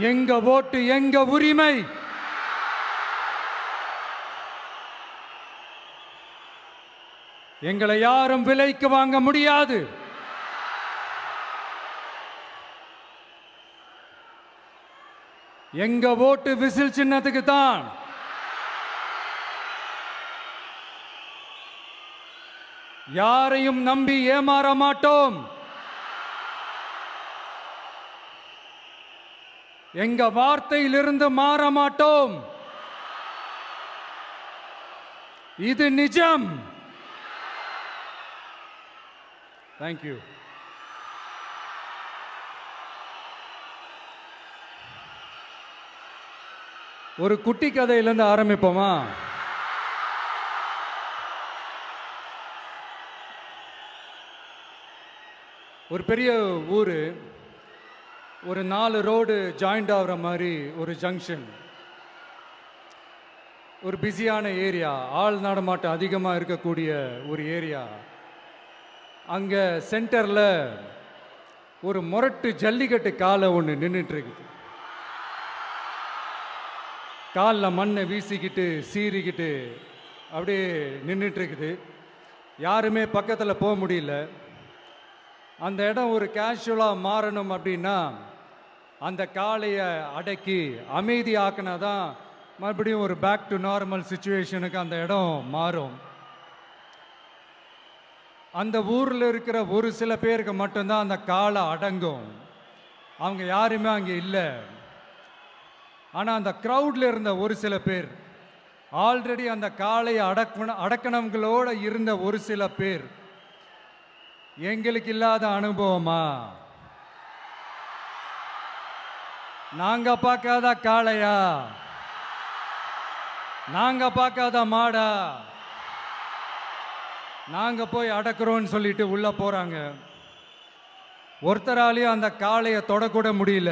எங்க ஓட்டு எங்க உரிமை. எங்களை யாரும் விலைக்கு வாங்க முடியாது. எங்க ஓட்டு விசில் சின்னத்துக்கு தான். யாரையும் நம்பி ஏமாற மாட்டோம். எங்க வார்த்தையிலிருந்து மாற மாட்டோம். இது நிஜம். தேங்க்யூ. ஒரு குட்டி கதையிலிருந்து ஆரம்பிப்போமா? ஒரு பெரிய ஊர், ஒரு 4 ரோடு ஜாயிண்ட் ஆகிற மாதிரி ஒரு ஜங்ஷன், ஒரு பிஸியான ஏரியா, ஆள் நடமாட்டம் அதிகமாக இருக்கக்கூடிய ஒரு ஏரியா. அங்கே சென்டரில் ஒரு முரட்டு ஜல்லிக்கட்டு காலை ஒன்று நின்றுட்டு இருக்குது. காலில் மண்ணை வீசிக்கிட்டு சீறிக்கிட்டு அப்படியே நின்றுட்டு இருக்குது. யாருமே பக்கத்தில் போக முடியல. அந்த இடம் ஒரு கேஷுவலாக மாறணும் அப்படின்னா அந்த காளையை அடக்கி அமைதி ஆக்கினா தான் மறுபடியும் ஒரு பேக் டு நார்மல் சுச்சுவேஷனுக்கு அந்த இடம் மாறும். அந்த ஊரில் இருக்கிற ஒரு சில பேருக்கு மட்டும்தான் அந்த காளை அடங்கும். அவங்க யாருமே அங்கே இல்லை. ஆனால் அந்த க்ரௌடில் இருந்த ஒரு சில பேர், ஆல்ரெடி அந்த காளையை அடக்கணவங்களோடு இருந்த ஒரு சில பேர், எங்களுக்கு இல்லாத அனுபவமா? நாங்க பார்க்காத காளையா? நாங்க பார்க்காத மாடா? நாங்க போய் அடக்குறோம்னு சொல்லிட்டு உள்ள போறாங்க. ஒருத்தராலையும் அந்த காளையை தொடக்கூட முடியல.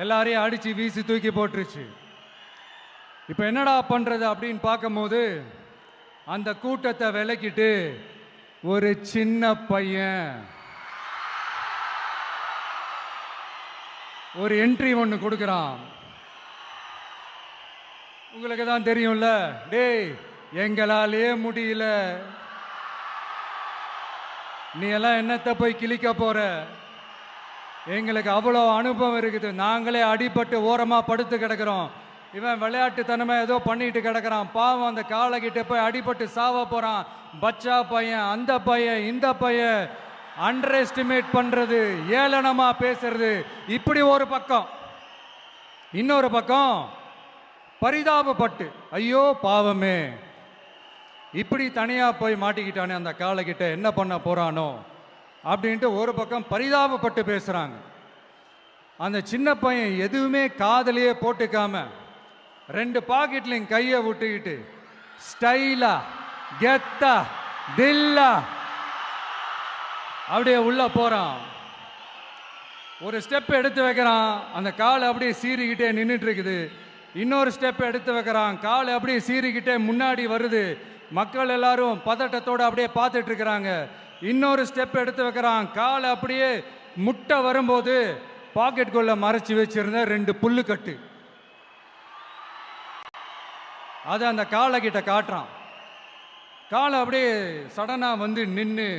எல்லாரையும் அடிச்சு வீசி தூக்கி போட்டுருச்சு. இப்ப என்னடா பண்றது அப்படின்னு பார்க்கும்போது அந்த கூட்டத்தை விலக்கிட்டு ஒரு சின்ன பையன் ஒரு என்ட்ரி ஒன்று கொடுக்குறான். உங்களுக்கு தான் தெரியும்ல, டேய் எங்களாலே முடியல, நீ எல்லாம் என்னத்தை போய் கிழிக்க போற? எங்களுக்கு அவ்வளோ அனுபவம் இருக்குது, நாங்களே அடிபட்டு ஓரமா படுத்து கிடக்கிறோம். இவன் விளையாட்டுத்தனமா ஏதோ பண்ணிட்டு கிடக்கிறான், பாவம் அந்த காளைகிட்ட போய் அடிபட்டு சாவ போறான். பச்சா பையன், அந்த பையன், இந்த பையன், அண்டர் எஸ்டிமேட் பண்றது, ஏளனமா பேசுறது, இப்படி ஒரு பக்கம். இன்னொரு பக்கம் பரிதாபப்பட்டு, ஐயோ பாவமே, இப்படி தனியா போய் மாட்டிக்கிட்டானே அந்த காளைகிட்ட, என்ன பண்ண போறானோ அப்படின்ட்டு ஒரு பக்கம் பரிதாபப்பட்டு பேசுறாங்க. அந்த சின்ன பையன் எதுவுமே காதலையே போட்டுக்காம 2 பாக்கெட்லையும் கையை விட்டுக்கிட்டு ஸ்டைலா கெத்தா தில்லா அப்படியே உள்ள போறான். ஒரு ஸ்டெப் எடுத்து வைக்கிறான், அந்த காலை அப்படியே சீறிக்கிட்டே நின்றுட்டு இருக்குது. இன்னொரு ஸ்டெப் எடுத்து வைக்கிறான், காலை அப்படியே சீறிக்கிட்டே முன்னாடி வருது. மக்கள் எல்லாரும் பதட்டத்தோடு அப்படியே பார்த்துட்டு இருக்கிறாங்க. இன்னொரு ஸ்டெப் எடுத்து வைக்கிறான், காலை அப்படியே முட்டை வரும்போது பாக்கெட்டுக்குள்ள மறைச்சி வச்சிருந்த 2 புல்லுக்கட்டு அதை அந்த காலை கிட்ட காட்டுறான். காலை அப்படியே சடனா வந்து நின்று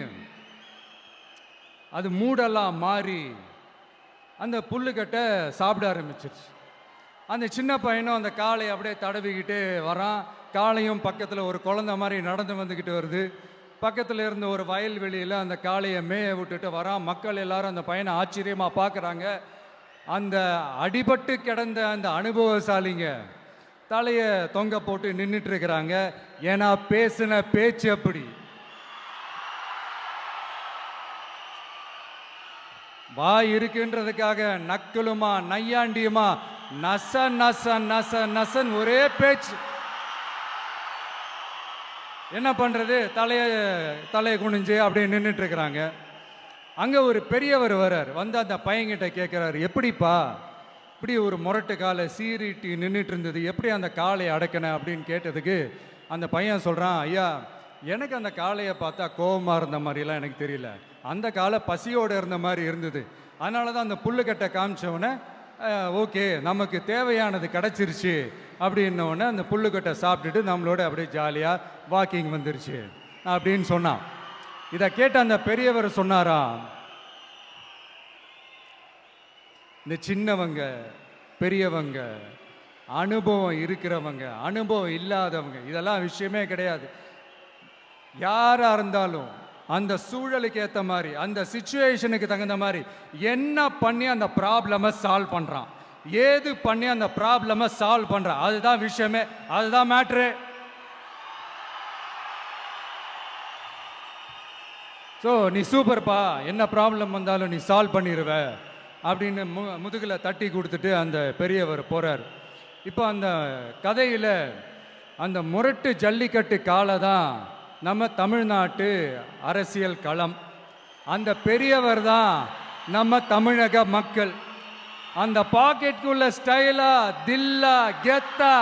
அது மூடெல்லாம் மாறி அந்த புல்லுக்கட்டை சாப்பிட ஆரம்பிச்சிருச்சு. அந்த சின்ன பையனும் அந்த காளையை அப்படியே தடவிக்கிட்டே வரான். காளையும் பக்கத்தில் ஒரு குழந்தை மாதிரி நடந்து வந்துக்கிட்டு வருது. பக்கத்தில் இருந்த ஒரு வயல்வெளியில் அந்த காளையை மேய விட்டுட்டு வரான். மக்கள் எல்லாரும் அந்த பையனை ஆச்சரியமாக பார்க்குறாங்க. அந்த அடிபட்டு கிடந்த அந்த அனுபவசாலிங்க தலையை தொங்க போட்டு நின்றுட்டு இருக்கிறாங்க. ஏன்னா பேசின பேச்சு அப்படி. வாய் இருக்குன்றதுக்காக நக்கலுமா நையாண்டியுமா நச நச நச நசன் ஒரே பேச்சு. என்ன பண்றது, தலையை குனிஞ்சு அப்படியே நின்றுட்டு இருக்கிறாங்க. அங்க ஒரு பெரியவர் வர்றார். வந்து அந்த பையன்கிட்ட கேட்கிறாரு, எப்படிப்பா இப்படி ஒரு முரட்டு காலை சீறிட்டு நின்றுட்டு இருந்தது, எப்படி அந்த காளையை அடக்கின அப்படின்னு கேட்டதுக்கு அந்த பையன் சொல்றான், ஐயா எனக்கு அந்த காளையை பார்த்தா கோபமா இருந்த மாதிரிலாம் எனக்கு தெரியல, அந்த காலை பசியோடு இருந்த மாதிரி இருந்தது. அதனால தான் அந்த புல்லுக்கட்டை காமிச்சவனை ஓகே நமக்கு தேவையானது கிடச்சிருச்சு அப்படின்னோடனே அந்த புல்லுக்கட்டை சாப்பிட்டுட்டு நம்மளோட அப்படியே ஜாலியாக வாக்கிங் வந்துருச்சு அப்படின்னு சொன்னான். இதை கேட்ட அந்த பெரியவர் சொன்னாராம், இந்த சின்னவங்க பெரியவங்க அனுபவம் இருக்கிறவங்க அனுபவம் இல்லாதவங்க இதெல்லாம் விஷயமே கிடையாது. யாரா இருந்தாலும் அந்த சூழலுக்கு ஏற்ற மாதிரி அந்த சிச்சுவேஷனுக்கு தகுந்த மாதிரி என்ன பண்ணி அந்த ப்ராப்ளமை சால்வ் பண்ணுறான், ஏது பண்ணி அந்த ப்ராப்ளமை சால்வ் பண்ணுறான், அதுதான் விஷயமே, அதுதான் மேட்ரு. ஸோ நீ சூப்பர்ப்பா, என்ன ப்ராப்ளம் வந்தாலும் நீ சால்வ் பண்ணிடுவ அப்படின்னு முதுகில் தட்டி கொடுத்துட்டு அந்த பெரியவர் போகிறார். இப்போ அந்த கதையில் அந்த முரட்டு ஜல்லிக்கட்டு காலை தான் நம்ம தமிழ்நாட்டு அரசியல் களம். அந்த பெரியவர் தான் நம்ம தமிழக மக்கள். அந்த பாக்கெட்டுக்குள்ள ஸ்டைலா தில்லா கெத்தா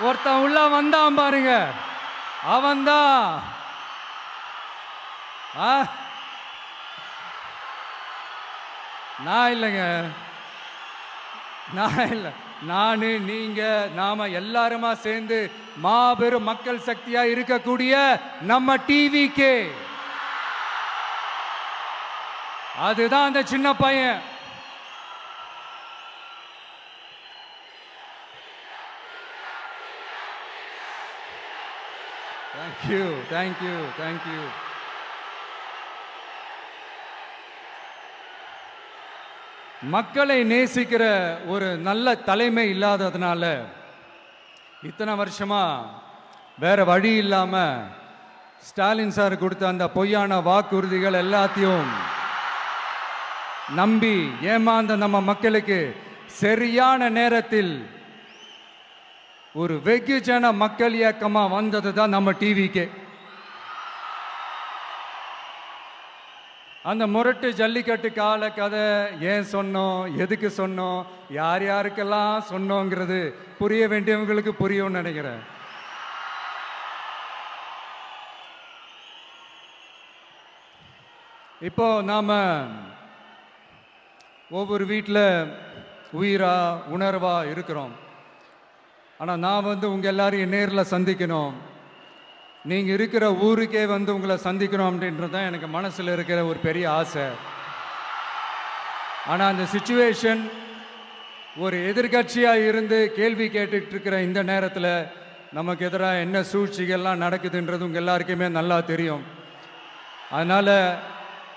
ஒருத்தன் உள்ள வந்தான் பாருங்க, அவன்தான் நான் இல்லைங்க, நான் இல்லை, நானு நீங்க நாம எல்லாருமா சேர்ந்து மாபெரும் மக்கள் சக்தியா இருக்கக்கூடிய நம்ம டிவிகே, அதுதான் அந்த சின்ன பையன். Thank you thank you thank you. மக்களை நேசிக்கிற ஒரு நல்ல தலைமை இல்லாததுனால இத்தனை வருஷமா வேற வழி இல்லாம ஸ்டாலின் சார் கொடுத்த அந்த பொய்யான வாக்குறுதிகள் எல்லாத்தையும் நம்பி ஏமாந்த நம்ம மக்களுக்கு சரியான நேரத்தில் ஒரு வெகுஜன மக்கள் இயக்கமா வந்தது தான் நம்ம டிவிக்கு. அந்த முரட்டு ஜல்லிக்கட்டு கால கதை ஏன் சொன்னோம், எதுக்கு சொன்னோம், யார் யாருக்கெல்லாம் சொன்னோங்கிறது புரிய வேண்டியவங்களுக்கு புரியும்னு நினைக்கிறேன். இப்போ நாம ஒவ்வொரு வீட்டில் உயிரா உணர்வா இருக்கிறோம். ஆனால் நான் உங்கள் எல்லாரையும் நேரில் சந்திக்கணும், நீங்கள் இருக்கிற ஊருக்கே உங்களை சந்திக்கணும் அப்படின்றது தான் எனக்கு மனசில் இருக்கிற ஒரு பெரிய ஆசை. ஆனால் அந்த சிச்சுவேஷன் ஒரு எதிர்கட்சியாக இருந்து கேள்வி கேட்டுட்டு இருக்கிற இந்த நேரத்தில் நமக்கு எதிராக என்ன சூழ்ச்சிகள்லாம் நடக்குதுன்றது உங்கள் எல்லாருக்குமே நல்லா தெரியும். அதனால்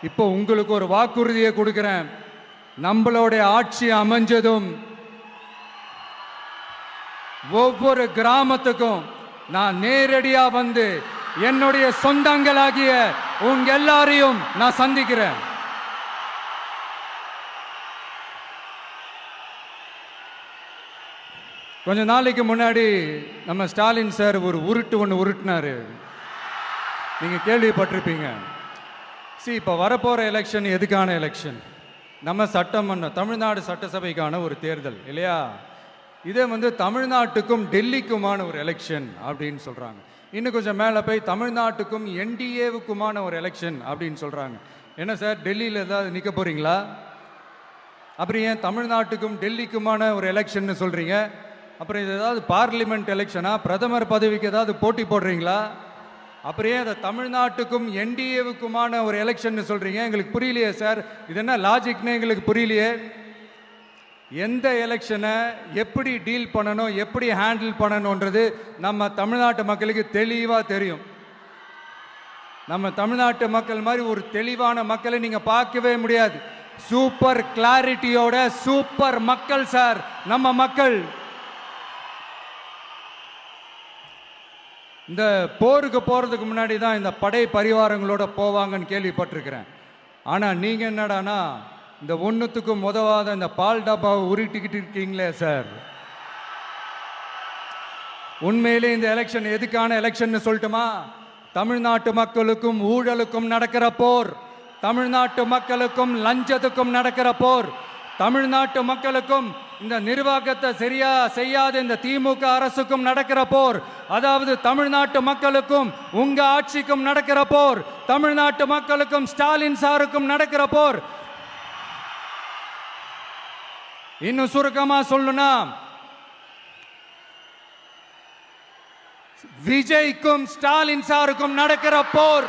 இப்போ உங்களுக்கு ஒரு வாக்குறுதியை கொடுக்குறேன், நம்மளுடைய ஆட்சி அமைஞ்சதும் ஒவ்வொரு கிராமத்துக்கும் நான் நேரடியா என்னுடைய சொந்தங்களாகிய உங்க எல்லாரையும் நான் சந்திக்கிறேன். கொஞ்ச நாளைக்கு முன்னாடி நம்ம ஸ்டாலின் சார் ஒரு உருட்டு ஒன்று உருட்டினாரு, நீங்க கேள்விப்பட்டிருப்பீங்க. இப்போ வரப்போற எலெக்ஷன் எதுக்கான எலெக்ஷன்? நம்ம சட்டமன்ற தமிழ்நாடு சட்டசபைக்கான ஒரு தேர்தல் இல்லையா? இதே தமிழ்நாட்டுக்கும் டெல்லிக்குமான ஒரு எலெக்ஷன் அப்படின்னு சொல்றாங்க. இன்னும் கொஞ்சம் மேலே போய் தமிழ்நாட்டுக்கும் என்டிஏவுக்குமான ஒரு எலெக்ஷன் அப்படின்னு சொல்றாங்க. என்ன சார், டெல்லியில் ஏதாவது நிற்க போறீங்களா? அப்புறம் ஏன் தமிழ்நாட்டுக்கும் டெல்லிக்குமான ஒரு எலெக்ஷன் சொல்றீங்க? அப்புறம் இது ஏதாவது பார்லிமெண்ட் எலெக்ஷனா, பிரதமர் பதவிக்கு ஏதாவது போட்டி போடுறீங்களா? அப்புறம் ஏன் அதை தமிழ்நாட்டுக்கும் என்டிஏவுக்குமான ஒரு எலெக்ஷன் சொல்றீங்க? எங்களுக்கு புரியலையே சார், இது என்ன லாஜிக்னு எங்களுக்கு புரியலையே. எந்த எலெக்ஷனை எப்படி டீல் பண்ணணும், எப்படி ஹேண்டில் பண்ணணுன்றது நம்ம தமிழ்நாட்டு மக்களுக்கு தெளிவாக தெரியும். நம்ம தமிழ்நாட்டு மக்கள் மாதிரி ஒரு தெளிவான மக்களை நீங்க பார்க்கவே முடியாது. சூப்பர் கிளாரிட்டியோட சூப்பர் மக்கள் சார் நம்ம மக்கள். இந்த போருக்கு போறதுக்கு முன்னாடி தான் இந்த படை பரிவாரங்களோட போவாங்கன்னு கேள்விப்பட்டிருக்கிறேன். ஆனா நீங்க என்னடானா இந்த ஒன்றுத்துக்கும் உதவாத இந்த பால் டப்பாவை உருட்டிக்கிட்டு இருக்கீங்களே சார். உண்மையிலே இந்த எலெக்ஷன் எதுக்கான எலெக்ஷன் சொல்லட்டுமா? தமிழ்நாட்டு மக்களுக்கும் ஊழலுக்கும் நடக்கிற போர், தமிழ்நாட்டு மக்களுக்கும் லஞ்சத்துக்கும் நடக்கிற போர், தமிழ்நாட்டு மக்களுக்கும் இந்த நிர்வாகத்தை சரியா செய்யாத இந்த திமுக அரசுக்கும் நடக்கிற போர், அதாவது தமிழ்நாட்டு மக்களுக்கும் உங்க ஆட்சிக்கும் நடக்கிற போர், தமிழ்நாட்டு மக்களுக்கும் ஸ்டாலின் சாருக்கும் நடக்கிற போர். இன்னும் சுருக்கமா சொல்லணும்னா விஜய்க்கும் ஸ்டாலின் சாருக்கும் நடக்கிற போர்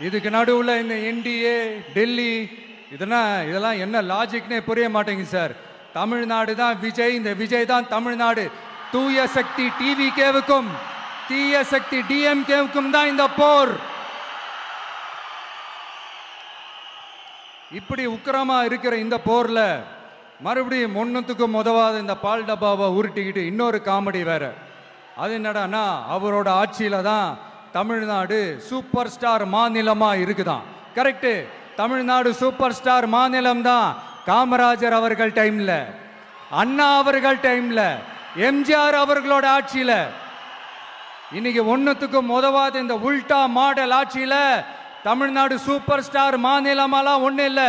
இதுக்கு நடுவுல இந்த என்டிஏ டெல்லி இதெல்லாம் என்ன லாஜிக்னே புரிய மாட்டேங்குது சார். தமிழ்நாடு தான் விஜய், இந்த விஜய் தான் தமிழ்நாடு. தூய சக்தி டிவிகேவுக்கும் தீய சக்தி டிஎம்கேவுக்கும் தான் இந்த போர். இப்படி உக்கிரமா இருக்கிற இந்த போர்ல மறுபடியும் ஒன்னுத்துக்கும் உதவாத இந்த பால் டப்பாவை உருட்டிக்கிட்டு இன்னொரு காமெடி வேற. அது என்னடான்னா, அவரோட ஆட்சியில தான் தமிழ்நாடு சூப்பர் ஸ்டார் மாநிலமா இருக்குதான். கரெக்ட், தமிழ்நாடு சூப்பர் ஸ்டார் மாநிலம் தான். காமராஜர் அவர்கள் டைம்ல, அண்ணா அவர்கள் டைம்ல, எம்ஜிஆர் அவர்களோட ஆட்சியில. இன்னைக்கு ஒன்னுத்துக்கும் உதவாத இந்த உல்டா மாடல் ஆட்சியில தமிழ்நாடு சூப்பர் ஸ்டார் மாநிலமாலாம் ஒண்ணு இல்ல,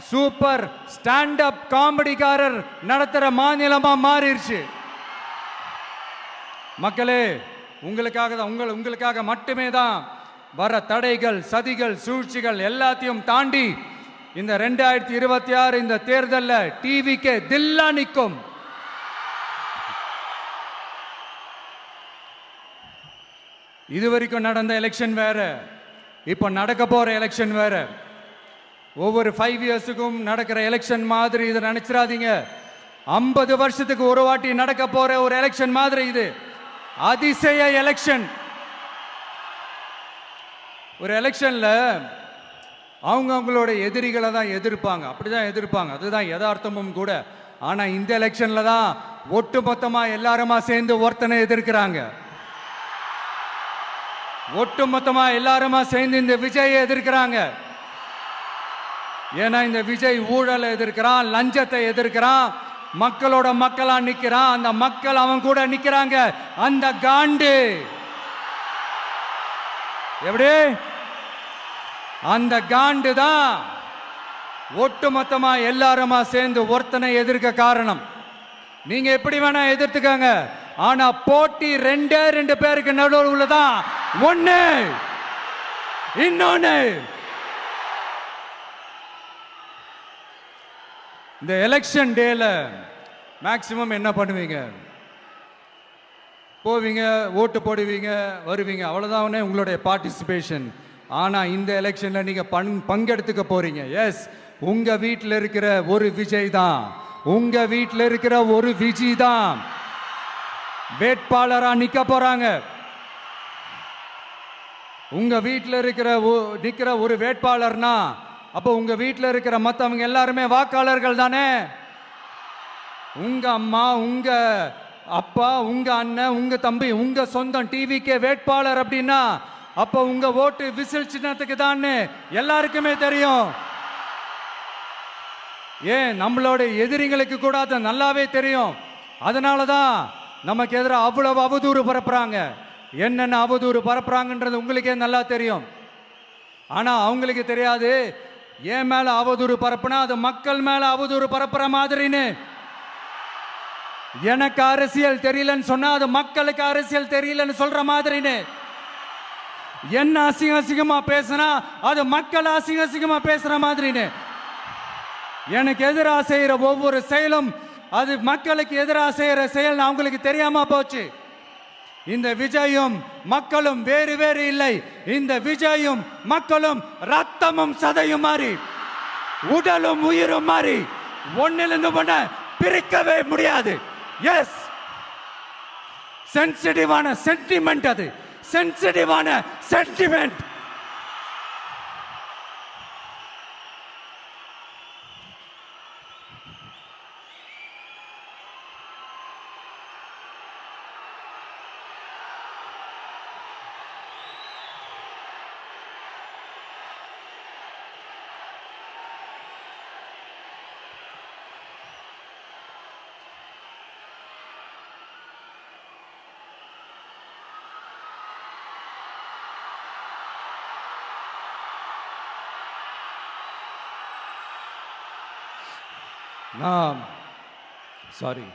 சூப்பர் ஸ்டாண்ட் அப் காமெடிக்காரர் நடத்துற மாநிலமா மாறிடுச்சு. மக்களே, உங்களுக்காக மட்டுமே தான் வர தடைகள், சதிகள், சூழ்ச்சிகள் எல்லாத்தையும் தாண்டி இந்த 2026 இந்த தேர்தலில் டிவிக்கு தில்லா நிற்கும். இதுவரைக்கும் நடந்த எலெக்ஷன் வேற, இப்ப நடக்க போற எலெக்ஷன் வேற. ஒவ்வொரு 5 இயர்ஸுக்கும் நடக்கிற எலெக்ஷன் மாதிரி இதை நினைச்சிடாதீங்க. 50 வருஷத்துக்கு ஒரு வாட்டி நடக்க போற ஒரு எலெக்ஷன் மாதிரி இது. அதிசய எலெக்ஷன். ஒரு எலெக்ஷன்ல அவங்களோட எதிரிகளை தான் எதிர்ப்பாங்க, அப்படிதான் எதிர்ப்பாங்க, அதுதான் யதார்த்தமும் கூட. ஆனா இந்த எலெக்ஷன்ல தான் ஒட்டுமொத்தமா எல்லாருமா சேர்ந்து ஒருத்தனை எதிர்க்கிறாங்க. ஒட்டுமொத்தமா எல்லாருமா சேர்ந்து இந்த விஜயை எதிர்க்கிறாங்க. ஏன்னா இந்த விஜய் ஊழலை எதிர்க்கிறான், லஞ்சத்தை எதிர்க்கிறான், மக்களோட மக்களா நிக்கிறான். அந்த மக்கள் அவன் கூட நிக்கிறாங்க. அந்த காண்டு எப்படி, அந்த காண்டு தான் ஒட்டுமொத்தமா எல்லாருமா சேர்ந்து ஒருத்தனை எதிர்க்க காரணம். நீங்க எப்படி வேணா எதிர்த்துக்காங்க, ஆனா போட்டி ரெண்டு பேருக்கு நடுவுல தான். ஒண்ணு இன்னொன்னு. இந்த எலெக்ஷன் டேல மேக்சிமம் என்ன பண்ணுவீங்க? போவீங்க, ஓட்டு போடுவீங்க, வருவீங்க, அவ்வளவுதான் உங்களுடைய பார்ட்டிசிபேஷன். ஆனா இந்த எலெக்ஷன்ல நீங்க பங்கெடுத்துக்க போறீங்க. எஸ், உங்க வீட்டில் இருக்கிற ஒரு விஜய் தான், உங்க வீட்டில் இருக்கிற ஒரு விஜய் தான் வேட்பாளரா நிக்க போறாங்க. உங்க வீட்டில் நிக்கிற ஒரு வேட்பாளர்னா அப்போ உங்க வீட்டில் இருக்கிற மற்றவங்க எல்லாருமே வாக்காளர்கள் தானே. உங்க அம்மா, உங்க அப்பா, உங்க அண்ணன், உங்க தம்பி, உங்க சொந்தம் டிவிக்கே வேட்பாளர் அப்படின்னா அப்போ உங்க ஓட்டு விசில் சின்னத்துக்கு தான் எல்லாருக்குமே தெரியும். ஏன், நம்மளோட எதிரிங்களுக்கு கூட அது நல்லாவே தெரியும். அதனாலதான் நமக்கு எதிராக அவ்வளவு அவதூறு பரப்புறாங்க. என்னென்ன அவதூறு பரப்புறாங்கன்றது உங்களுக்கே நல்லா தெரியும். ஆனா அவங்களுக்கு தெரியாது, ஏன் மேல அவதூறு பரப்புனா அது மக்கள் மேல அவதூறு பரப்புற மாதிரின்னு. எனக்கு அரசியல் தெரியலன்னு சொன்னா அது மக்களுக்கு அரசியல் தெரியலன்னு சொல்ற மாதிரின்னு. என்ன அசிங்கமா பேசுனா அது மக்கள் அசிங்கமா பேசுற மாதிரின்னு. எனக்கு எதிராக செய்யற ஒவ்வொரு செயலும் அது மக்களுக்கு எதிராக செய்யற செயல் அவங்களுக்கு தெரியாம போச்சு. இந்த விஜயும் மக்களும் வேறு வேறு இல்லை. இந்த விஜயும் மக்களும் ரத்தமும் சதையும் மாறி, உடலும் உயிரும் மாறி, ஒன்னிலிருந்து ஒண்ண பிரிக்கவே முடியாது. எஸ், சென்சிட்டிவான சென்டிமெண்ட், அது சென்சிட்டிவான சென்டிமெண்ட். சாரி,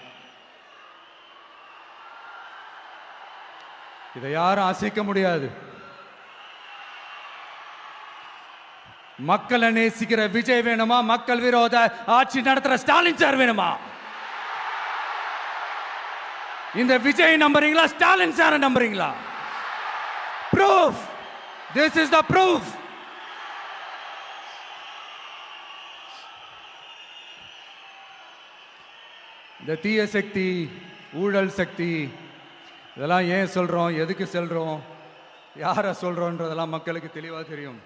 இதை யாரும் அசைக்க முடியாது. மக்களை நேசிக்கிற விஜய் வேணுமா, மக்கள் விரோத ஆட்சி நடத்துற ஸ்டாலின் சார் வேணுமா? இந்த விஜய் நம்புறீங்களா, ஸ்டாலின் சார் நம்புறீங்களா? proof, this is the proof. இந்த தீய சக்தி, ஊழல் சக்தி, இதெல்லாம் ஏன் சொல்றோம், எதுக்கு சொல்றோம், யாரை சொல்றோன்றதெல்லாம் மக்களுக்கு தெளிவாக தெரியும்.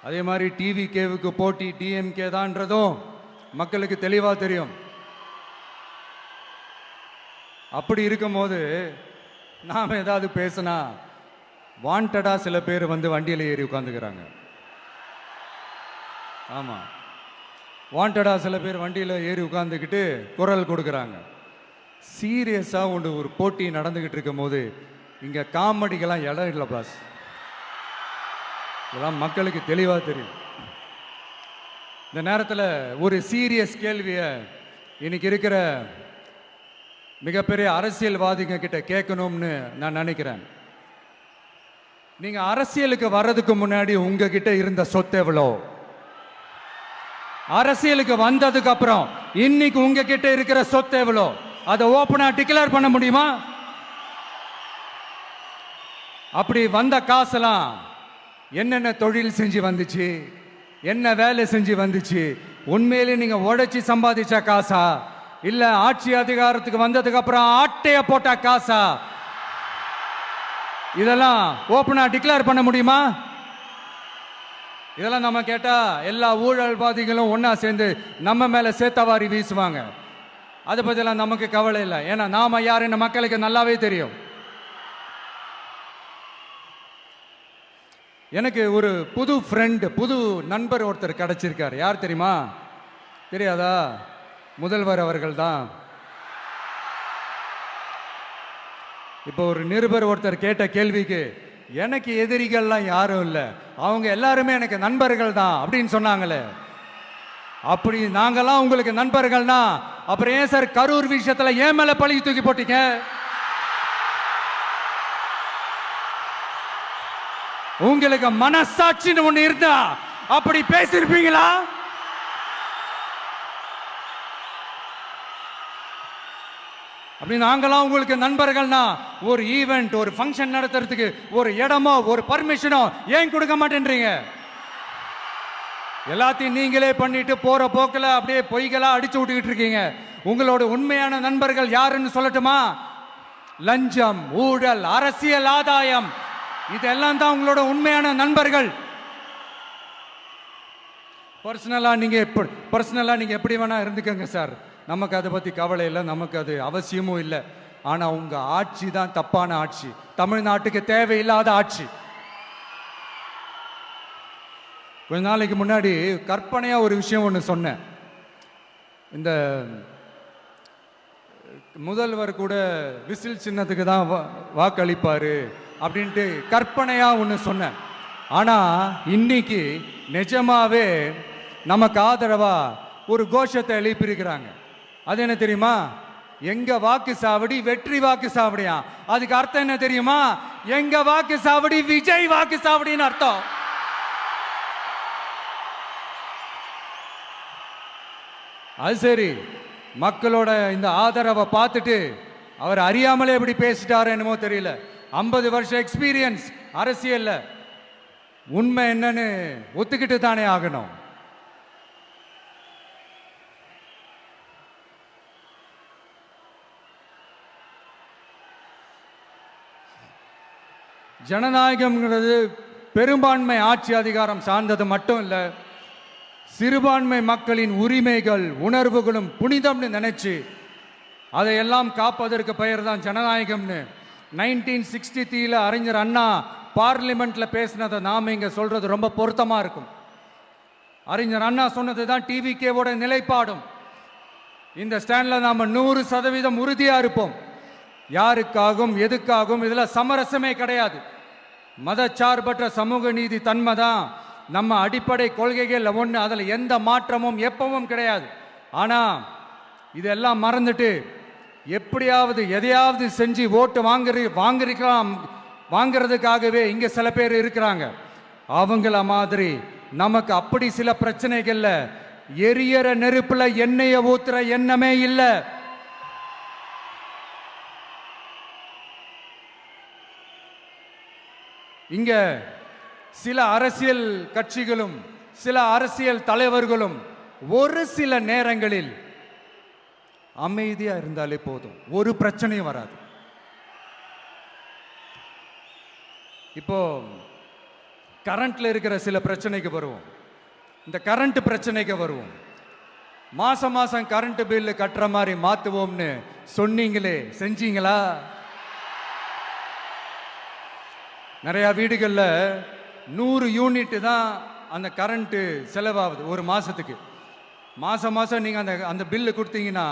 அதே மாதிரி டிவிகேவுக்கு போட்டி டிஎம்கே தான்றதும் மக்களுக்கு தெளிவாக தெரியும். அப்படி இருக்கும்போது நாம் ஏதாவது பேசினா வாண்டடா சில பேர் வந்து வண்டியில் ஏறி உட்காந்துக்கிறாங்க. ஆமாம், வாண்டடா சில பேர் வண்டியில் ஏறி உட்காந்துக்கிட்டு குரல் கொடுக்குறாங்க. சீரியஸாக ஒரு போட்டி நடந்துக்கிட்டு இருக்கும் போது இங்கே காமெடிக்கெல்லாம் இடம் இல்லை பாஸ். இதெல்லாம் மக்களுக்கு தெளிவாக தெரியும். இந்த நேரத்தில் ஒரு சீரியஸ் கேள்வியை இன்னைக்கு இருக்கிற மிகப்பெரிய அரசியல்வாதிங்க கிட்ட கேட்கணும்னு நான் நினைக்கிறேன். நீங்க அரசியலுக்கு வர்றதுக்கு முன்னாடி உங்ககிட்ட இருந்த சொத்து எவ்வளோ? அரசியலுக்கு வந்ததுக்கு அப்புறம் இன்னைக்கு உங்ககிட்ட இருக்கிற சொத்து எவ்வளோ? அதை ஓப்பனா டிக்ளேர் பண்ண முடியுமா? அப்படி வந்த காசெல்லாம் என்னென்ன தொழில் செஞ்சு வந்துச்சு, என்ன வேலை செஞ்சு வந்துச்சு, உண்மையிலே நீங்க உழைச்சி சம்பாதிச்ச காசா, இல்ல ஆட்சி அதிகாரத்துக்கு வந்ததுக்கு அப்புறம் ஆட்டைய போட்ட காசா? இதெல்லாம் ஓப்பனா டிக்ளேர் பண்ண முடியுமா? இதெல்லாம் நம்ம கேட்டா எல்லா ஊழல்வாதிகளும் ஒன்னா சேர்ந்து நம்ம மேல சேத்தவாரி வீசுவாங்க. அதை பத்திலாம் நமக்கு கவலை இல்லை. ஏன்னா நாம யாருன்னு மக்களுக்கு நல்லாவே தெரியும். எனக்கு ஒரு புது ஃப்ரெண்ட், புது நண்பர் ஒருத்தர் கிடைச்சிருக்கார். யார் தெரியுமா? தெரியாதா? முதல்வர் அவர்கள் தான். இப்போ ஒரு நிருபர் ஒருத்தர் கேட்ட கேள்விக்கு எனக்கு எதிரிகள்லாம் யாரும் இல்லை, அவங்க எல்லாருமே எனக்கு நண்பர்கள் தான் அப்படின்னு சொன்னாங்களே. அப்படி நாங்கெல்லாம் உங்களுக்கு நண்பர்கள்னா அப்புறம் ஏன் சார் கரூர் விஷயத்துல ஏன் மேல பழி தூக்கி போட்டீங்க? உங்களுக்கு மனசாட்சின்னு ஒண்ணு இருந்தா அப்படி பேசிருப்பீங்களா? அப்படி நாங்களாம் உங்களுக்கு நண்பர்கள்னா ஒரு ஈவெண்ட், ஒரு ஃபங்க்ஷன் நடத்துறதுக்கு ஒரு இடமோ ஒரு பர்மிஷனோ ஏன் கொடுக்க மாட்டேன்றீங்க? எல்லாத்தையும் நீங்களே பண்ணிட்டு போற போக்கில் அப்படியே பொய்களா அடிச்சு விட்டுக்கிட்டு இருக்கீங்க. உங்களோட உண்மையான நண்பர்கள் யாருன்னு சொல்லட்டுமா? லஞ்சம், ஊழல், அரசியல் ஆதாயம், இதெல்லாம் தான் உங்களோட உண்மையான நண்பர்கள். பர்சனலா நீங்க எப்படி வேணா இருந்துக்கங்க சார், நமக்கு அதை பத்தி கவலை இல்லை, நமக்கு அது அவசியமும் இல்லை. ஆனா உங்க ஆட்சி தான் தப்பான ஆட்சி, தமிழ்நாட்டுக்கு தேவையில்லாத ஆட்சி. கொஞ்ச நாளைக்கு முன்னாடி கற்பனையா ஒரு விஷயம் ஒன்று சொன்னேன். இந்த முதல்வர் கூட விசில் சின்னத்துக்கு தான் வாக்களிப்பாரு அப்படின்ட்டு கற்பனையா ஒன்று சொன்னேன். ஆனா இன்னைக்கு நிஜமாவே நமக்கு ஆதரவா ஒரு கோஷத்தை எழுப்பியிருக்கிறாங்க. அது என்ன தெரியுமா? எங்க வாக்கு சாவடி வெற்றி வாக்கு சாவடியா. அதுக்கு அர்த்தம் என்ன தெரியுமா? எங்க வாக்கு சாவடி விஜய் வாக்கு சாவடின்னு அர்த்தம். அது சரி, மக்களோட இந்த ஆதரவை பார்த்துட்டு அவர் அறியாமலே எப்படி பேசிட்டாரு என்னமோ தெரியல. 50 வருஷம் எக்ஸ்பீரியன்ஸ் அரசியல்ல, உண்மை என்னன்னு ஒத்துக்கிட்டு தானே ஆகணும். ஜனநாயகம்ங்கிறது பெரும்பான்மை ஆட்சி அதிகாரம் சார்ந்தது மட்டும் இல்லை, சிறுபான்மை மக்களின் உரிமைகள் உணர்வுகளும் புனிதம்னு நினைச்சு அதையெல்லாம் காப்பதற்கு பெயர் தான் ஜனநாயகம்னு 1963 அறிஞர் அண்ணா பார்லிமெண்ட்ல பேசினதை நாம இங்க சொல்றது ரொம்ப பொருத்தமா இருக்கும். அறிஞர் அண்ணா சொன்னது தான் டிவிகேவோட நிலைப்பாடும். இந்த ஸ்டாண்ட்ல நாம 100% உறுதியா இருப்போம். யாருக்காகவும் எதுக்காகவும் இதுல சமரசமே கிடையாது. மதச்சார்பற்ற சமூக நீதி தன்மை தான் நம்ம அடிப்படை கொள்கைகள் ஒன்று, அதில் எந்த மாற்றமும் எப்பவும் கிடையாது. ஆனால் இதெல்லாம் மறந்துட்டு எப்படியாவது எதையாவது செஞ்சு ஓட்டு வாங்குறதுக்காகவே இங்கே சில பேர் இருக்கிறாங்க. அவங்கள மாதிரி நமக்கு அப்படி சில பிரச்சனைகள்ல எரியற நெருப்புல எண்ணெய ஊத்துற எண்ணமே இல்ல. இங்க சில அரசியல் கட்சிகளும் சில அரசியல் தலைவர்களும் ஒரு சில நேரங்களில் அமைதியா இருந்தாலே போதும், ஒரு பிரச்சனையும் வராது. இப்போ கரண்ட்ல இருக்கிற சில பிரச்சனைக்கு வருவோம். இந்த கரண்ட் பிரச்சனைக்கு வருவோம். மாசம் மாசம் கரண்ட் பில் கட்டுற மாதிரி மாத்துவோம்னு சொன்னீங்களே, செஞ்சீங்களா? நிறைய வீடுகளில் 100 யூனிட் தான் அந்த கரண்ட்டு செலவாகுது ஒரு மாசத்துக்கு. மாசம் மாசம் நீங்க அந்த பில்லு கொடுத்தீங்கன்னா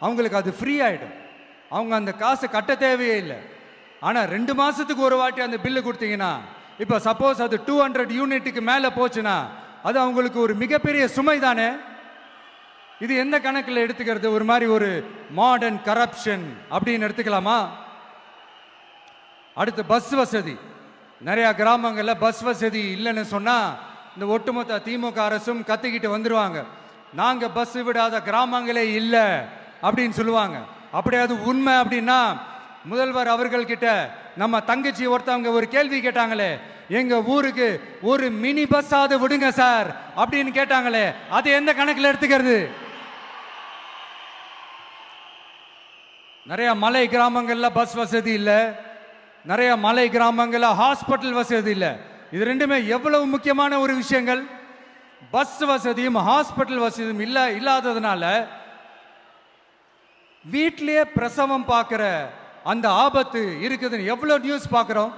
அவங்களுக்கு அது ஃப்ரீ ஆயிடும். அவங்க அந்த காசு கட்ட தேவையே இல்லை. ஆனா 2 மாசத்துக்கு ஒரு வாட்டி அந்த பில்லு கொடுத்தீங்கன்னா, இப்போ சப்போஸ் அது 200 யூனிட்டுக்கு மேல போச்சுன்னா அது அவங்களுக்கு ஒரு மிகப்பெரிய சுமை தானே. இது எந்த கணக்கில் எடுத்துக்கிறது? ஒரு மாதிரி ஒரு மாடர்ன் கரப்ஷன் அப்படின்னு எடுத்துக்கலாமா? அடுத்து பஸ் வசதி. நிறைய கிராமங்களில் பஸ் வசதி இல்லைன்னு சொன்னா இந்த ஒட்டுமொத்த திமுக அரசும் கத்திக்கிட்டு வந்துருவாங்க. நாங்க பஸ் விடாத கிராமங்களே இல்லை அப்படின்னு சொல்லுவாங்க. அப்படியே அது உண்மை அப்படின்னா முதல்வர் அவர்கள் கிட்ட நம்ம தங்கச்சி ஒருத்தவங்க ஒரு கேள்வி கேட்டாங்களே, எங்க ஊருக்கு ஒரு மினி பஸ் ஆவது விடுங்க சார் அப்படின்னு கேட்டாங்களே, அது எந்த கணக்கில் எடுத்துக்கிறது? நிறைய மலை கிராமங்கள்ல பஸ் வசதி இல்லை, நிறைய மலை கிராமங்கள்ல ஹாஸ்பிட்டல் வசதி இல்லை. இது ரெண்டுமே எவ்வளவு முக்கியமான ஒரு விஷயங்கள். பஸ் வசதியும் ஹாஸ்பிட்டல் வசதியும் இல்லாததுனால வீட்டிலேயே பிரசவம் பார்க்கிற அந்த ஆபத்து இருக்குதுன்னு எவ்வளவு நியூஸ் பார்க்கிறோம்.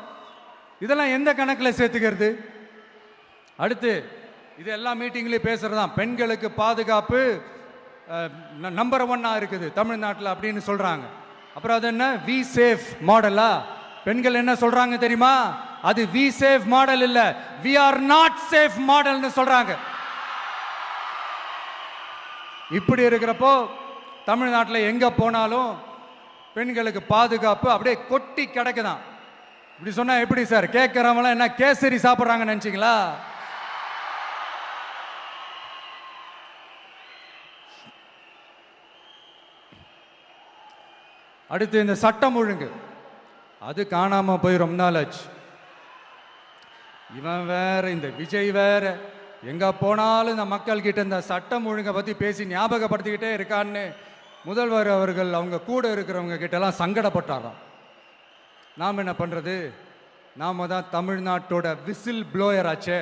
இதெல்லாம் எந்த கணக்கில் சேர்த்துக்கிறது? அடுத்து இது எல்லா மீட்டிங்லயும் பேசுறதுதான், பெண்களுக்கு பாதுகாப்பு நம்பர் 1 இருக்குது தமிழ்நாட்டில் அப்படின்னு சொல்றாங்க. அப்புறம் அது என்ன, வி சேஃப் மாடலா? பெண்கள் என்ன சொல்றாங்க தெரியுமா? அது வி சேஃப் மாடல் இல்ல, வி ஆர் நாட் சேஃப் மாடல்னு சொல்றாங்க. இப்படி இருக்கிறப்போ தமிழ்நாட்டில் எங்க போனாலும் பெண்களுக்கு பாதுகாப்பு அப்படியே கொட்டி கிடக்குதான். இப்படி சொன்னா எப்படி சார்? கேட்கிறவங்க என்ன கேசரி சாப்பிடுறாங்கன்னு நினைச்சீங்களா? அடுத்து இந்த சட்டம் ஒழுங்கு, அது காணாம போய் ரொம்ப நாள் ஆச்சு. இவன் வேற, இந்த விஜய் வேற, எங்க போனாலும் இந்த மக்கள் கிட்ட இந்த சட்டம் ஒழுங்கை பத்தி பேசி ஞாபகப்படுத்திக்கிட்டே இருக்கான்னு முதல்வர் அவர்கள் அவங்க கூட இருக்கிறவங்க கிட்ட எல்லாம் சங்கடப்பட்டாராம். நாம் என்ன பண்றது? நாம தான் தமிழ்நாட்டோட விசில் ப்ளோயர் ஆச்சே.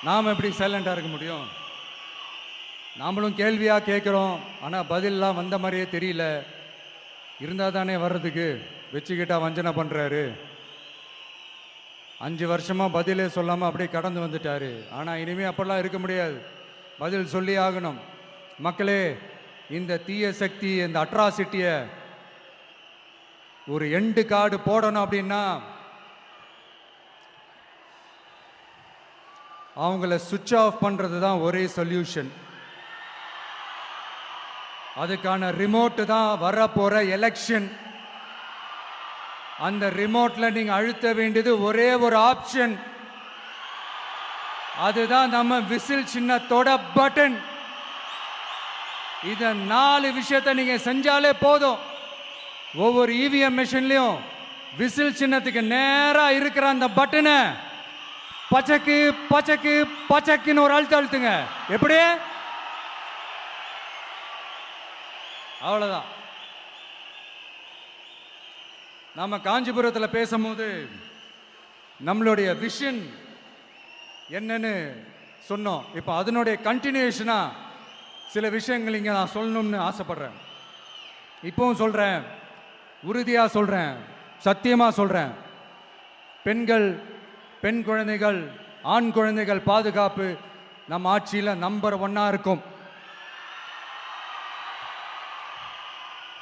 நாம் எப்படி சைலண்டா இருக்க முடியும்? நாமளும் கேள்வியா கேட்கிறோம், ஆனா பதிலெல்லாம் வந்த மாதிரியே தெரியல. இருந்தா தானே வர்றதுக்கு, வச்சுக்கிட்டா வஞ்சனை பண்றாரு. 5 வருஷமா பதிலே சொல்லாம அப்படியே கடந்து வந்துட்டாரு. ஆனா இனிமே அப்பெல்லாம் இருக்க முடியாது, பதில் சொல்லி ஆகணும். மக்களே, இந்த தீய சக்தி, இந்த அட்ராசிட்டிய ஒரு எண்டு கார்டு போடணும் அப்படின்னா அவங்கள சுவிட்ச் ஆஃப் பண்றது தான் ஒரே சொல்யூஷன். அதுக்கான ரிமோட் தான் வரப்போற எலெக்ஷன். அந்த ரிமோட்ல நீங்க அழுத்த வேண்டியது ஒரே ஒரு ஆப்ஷன், அதுதான் நம்ம விசில் சின்னத்தோட பட்டன். இத 4 விஷயத்தை நீங்க செஞ்சாலே போதும். ஒவ்வொரு இவிஎம் மெஷின்லயும் விசில் சின்னத்துக்கு நேரா இருக்கிற அந்த பட்டனை பச்சக்கு பச்சக்கு பச்சக்குன்னு ஒரு அழுத்துங்க. எப்படி? அவ்வளவுதான். நாம காஞ்சிபுரத்தில் பேசும்போது நம்மளுடைய விஷன் என்னன்னு சொன்னோம். இப்போ அதனுடைய கண்டினியூஷனா சில விஷயங்கள் இங்க நான் சொல்லணும்னு ஆசைப்படுறேன். இப்பவும் சொல்றேன், உறுதியா சொல்றேன், சத்தியமா சொல்றேன். பெண்கள், பெண் குழந்தைகள், ஆண் குழந்தைகள் பாதுகாப்பு நம்ம ஆட்சியில் நம்பர் 1 இருக்கும்.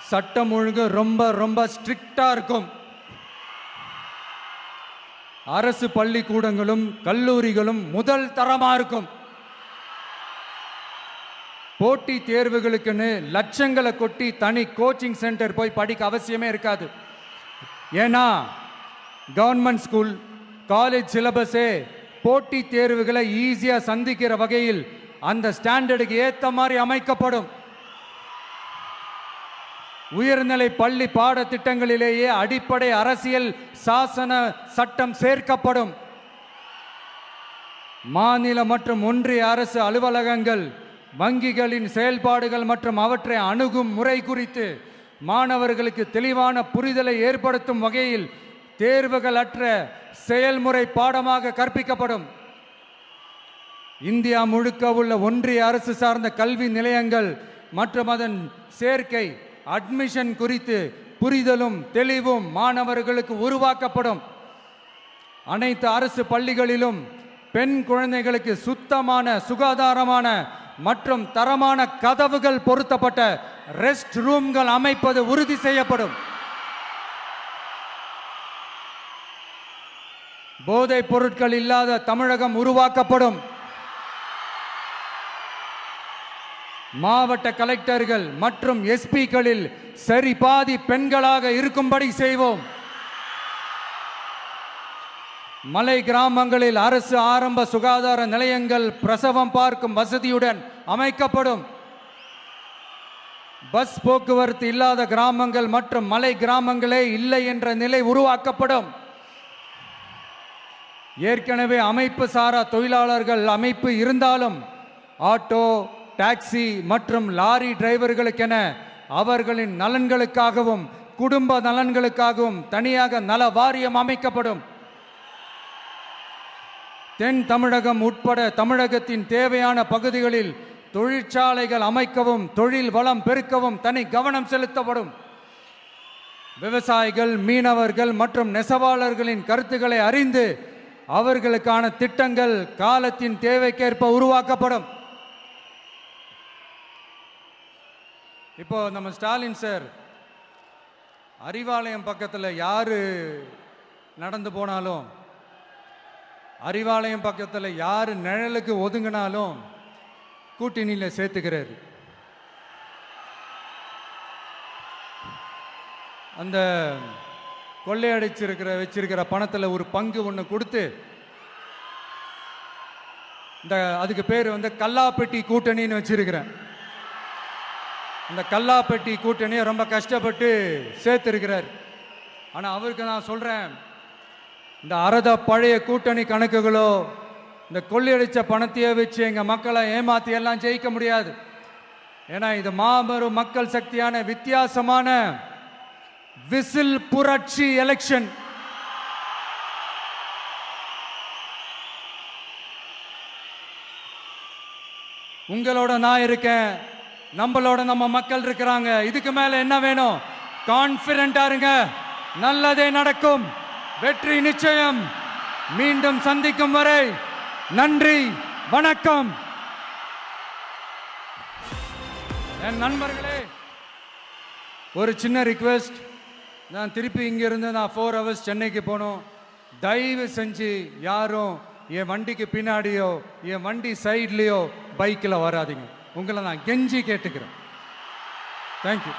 சட்டம் ஒழுங்கு ரொம்ப ரொம்ப ஸ்ட்ரிக்டா இருக்கும். அரசு பள்ளிக்கூடங்களும் கல்லூரிகளும் முதல் தரமா இருக்கும். போட்டி தேர்வுகளுக்குன்னு லட்சங்களை கொட்டி தனி கோச்சிங் சென்டர் போய் படிக்க அவசியமே இருக்காது. ஏன்னா கவர்மெண்ட் ஸ்கூல், காலேஜ் சிலபஸே போட்டி தேர்வுகளை ஈஸியா சந்திக்கிற வகையில் அந்த ஸ்டாண்டர்டுக்கு ஏத்த மாதிரி அமைக்கப்படும். உயர்நிலை பள்ளி பாடத்திட்டங்களிலேயே அடிப்படை அரசியல் சாசன சட்டம் சேர்க்கப்படும். மாநில மற்றும் ஒன்றிய அரசு அலுவலகங்கள், வங்கிகளின் செயல்பாடுகள் மற்றும் அவற்றை அணுகும் முறை குறித்து மாணவர்களுக்கு தெளிவான புரிதலை ஏற்படுத்தும் வகையில் தேர்வுகள் அற்ற செயல்முறை பாடமாக கற்பிக்கப்படும். இந்தியா முழுக்க உள்ள ஒன்றிய அரசு சார்ந்த கல்வி நிலையங்கள் மற்றும் அதன் சேர்க்கை அட்மிஷன் குறித்து புரிதலும் தெளிவும் மாணவர்களுக்கு உருவாக்கப்படும். அனைத்து அரசு பள்ளிகளிலும் பெண் குழந்தைகளுக்கு சுத்தமான, சுகாதாரமான மற்றும் தரமான கதவுகள் பொருத்தப்பட்ட ரெஸ்ட் ரூம்கள் அமைப்பது உறுதி செய்யப்படும். போதைப் பொருட்கள் இல்லாத தமிழகம் உருவாக்கப்படும். மாவட்ட கலெக்டர்கள் மற்றும் எஸ்பிக்களில் சரி பாதி பெண்களாக இருக்கும்படி செய்வோம். மலை கிராமங்களில் அரசு ஆரம்ப சுகாதார நிலையங்கள் பிரசவம் பார்க்கும் வசதியுடன் அமைக்கப்படும். பஸ் போக்குவரத்து இல்லாத கிராமங்கள் மற்றும் மலை கிராமங்களே இல்லை என்ற நிலை உருவாக்கப்படும். ஏற்கனவே அமைப்பு சாரா தொழிலாளர்கள் அமைப்பு இருந்தாலும் ஆட்டோ, டாக்ஸி மற்றும் லாரி டிரைவர்களுக்கென அவர்களின் நலன்களுக்காகவும் குடும்ப நலன்களுக்காகவும் தனியாக நல வாரியம் அமைக்கப்படும். தென் தமிழகம் உட்பட தமிழகத்தின் தேவையான பகுதிகளில் தொழிற்சாலைகள் அமைக்கவும் தொழில் வளம் பெருக்கவும் தனி கவனம் செலுத்தப்படும். விவசாயிகள், மீனவர்கள் மற்றும் நெசவாளர்களின் கருத்துக்களை அறிந்து அவர்களுக்கான திட்டங்கள் காலத்தின் தேவைக்கேற்ப உருவாக்கப்படும். இப்போ நம்ம ஸ்டாலின் சார் அறிவாலயம் பக்கத்தில் யாரு நடந்து போனாலும், அறிவாலயம் பக்கத்தில் யாரு நிழலுக்கு ஒதுங்கினாலும் கூட்டணியில் சேர்த்துக்கிறாரு. அந்த வச்சிருக்கிற பணத்தில் ஒரு பங்கு ஒன்று கொடுத்து அதுக்கு பேர் கல்லாப்பெட்டி கூட்டணின்னு வச்சிருக்கிறேன். அந்த கல்லாப்பெட்டி கூட்டணியை ரொம்ப கஷ்டப்பட்டு சேர்த்திருக்கிறார். ஆனால் அவருக்கு நான் சொல்றேன், இந்த அறத பழைய கூட்டணி கணக்குகளோ இந்த கொள்ளையடிச்ச பணத்தையே வச்சு எங்க மக்களை ஏமாத்தி எல்லாம் ஜெயிக்க முடியாது. ஏன்னா இது மாபெரும் மக்கள் சக்தியான வித்தியாசமான விசில் புரட்சி எலெக்ஷன். உங்களோட நான் இருக்கேன், நம்மளோட நம்ம மக்கள் இருக்கிறாங்க. இதுக்கு மேல என்ன வேணும்? கான்பிடென்ட்டா இருங்க, நல்லதே நடக்கும், வெற்றி நிச்சயம். மீண்டும் சந்திக்கும் வரை நன்றி, வணக்கம். என் நண்பர்களே, ஒரு சின்ன ரிக்வெஸ்ட். நான் திருப்பி இங்கிருந்து 4 hours சென்னைக்கு போகணும். தயவு செஞ்சு யாரும் என் வண்டிக்கு பின்னாடியோ என் வண்டி சைட்லேயோ பைக்கில் வராதிங்க. உங்களை நான் கெஞ்சி கேட்டுக்கிறேன். தேங்க்யூ.